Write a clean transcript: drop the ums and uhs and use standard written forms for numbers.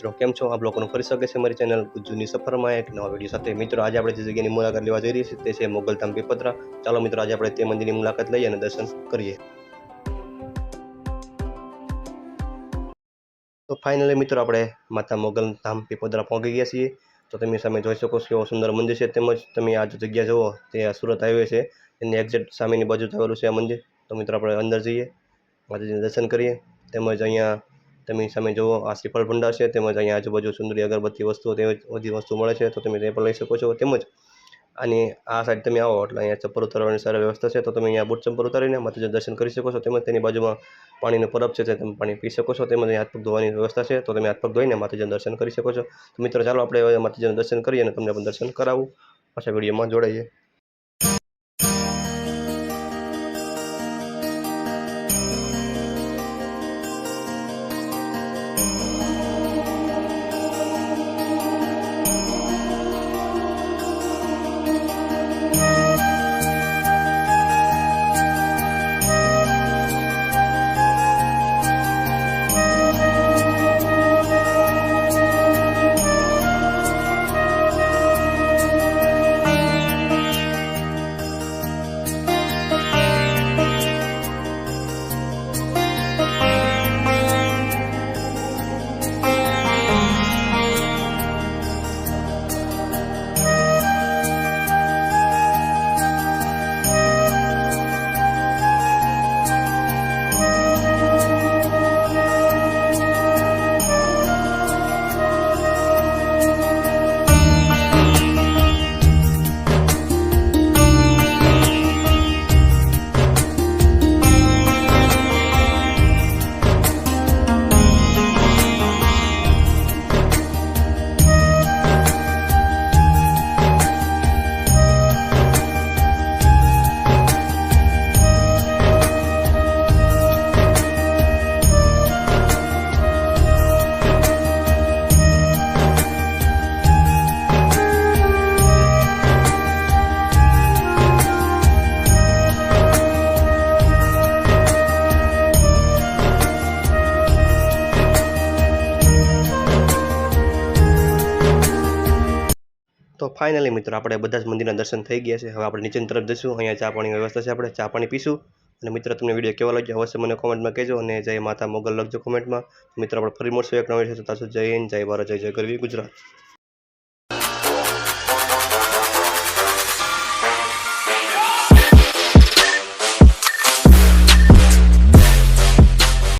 મિત્રો કેમ છો? આપ લોકોનું ફરી શકે છે મારી ચેનલ ગુજ્જુની સફરમાં એક નવા વિડીયો સાથે। મિત્રો આજે આપણે જે જગ્યાની મુલાકાત લેવા જઈ રહી છીએ તે છે મોગલધામ પીપોદરા। ચાલો મિત્રો આજે આપણે તે મંદિરની મુલાકાત લઈએ અને દર્શન કરીએ। તો ફાઇનલી મિત્રો આપણે માતા મોગલધામ પીપોદરા પહોંચી ગયા છીએ। તો તમે સામે જોઈ શકો છો કેવો સુંદર મંદિર છે, તેમજ તમે આ જે જગ્યા જુઓ તે સુરત હાઈવે છે એની એક્ઝેક્ટ સામેની બાજુ આવેલું છે આ મંદિર। તો મિત્રો આપણે અંદર જઈએ, માતાજીના દર્શન કરીએ। તેમજ અહીંયા તમે સામે જુઓ આ શ્રીફળ ભંડાર છે, તેમજ અહીંયા આજુબાજુ સુંદરી અગરબત્તી વસ્તુઓ તેમજ બધી વસ્તુ મળે છે, તો તમે તે પણ લઈ શકો છો। તેમજ આની આ સાઈડ તમે આવો એટલે અહીંયા ચપ્પલ ઉતારવાની સારી વ્યવસ્થા છે, તો તમે અહીંયા બૂટ ચંપલ ઉતારીને માતાજીના દર્શન કરી શકો છો। તેમજ તેની બાજુમાં પાણીનો પરબ છે, તે તમે પાણી પી શકો છો। તેમજ અહીંયા હાથ પગ ધોવાની વ્યવસ્થા છે, તો તમે હાથ પગ ધોઈને માતાજીના દર્શન કરી શકો છો। તો મિત્રો ચાલો આપણે માતાજીના દર્શન કરીએ અને તમને પણ દર્શન કરાવું। પાછા વિડીયોમાં જોડાઈએ। તો ફાઇનલી મિત્રો આપણે બધા જ મંદિરના દર્શન થઈ ગયા છે। હવે આપણે નીચેની તરફ જઈશું, અહીંયા ચા પાણીની વ્યવસ્થા છે, આપણે ચા પાણી પીશું। અને મિત્રો તમને વિડીયો કેવો લાગ્યો અવશ્ય મને કોમેન્ટમાં કહેજો, અને જય માતા મોગલ લખજો કોમેન્ટમાં। મિત્રો આપણે ફરી મળશું એક નવા વિડીયો સાથે। જય હિન્દ, જય ભારત, જય જય ગરવી ગુજરાત।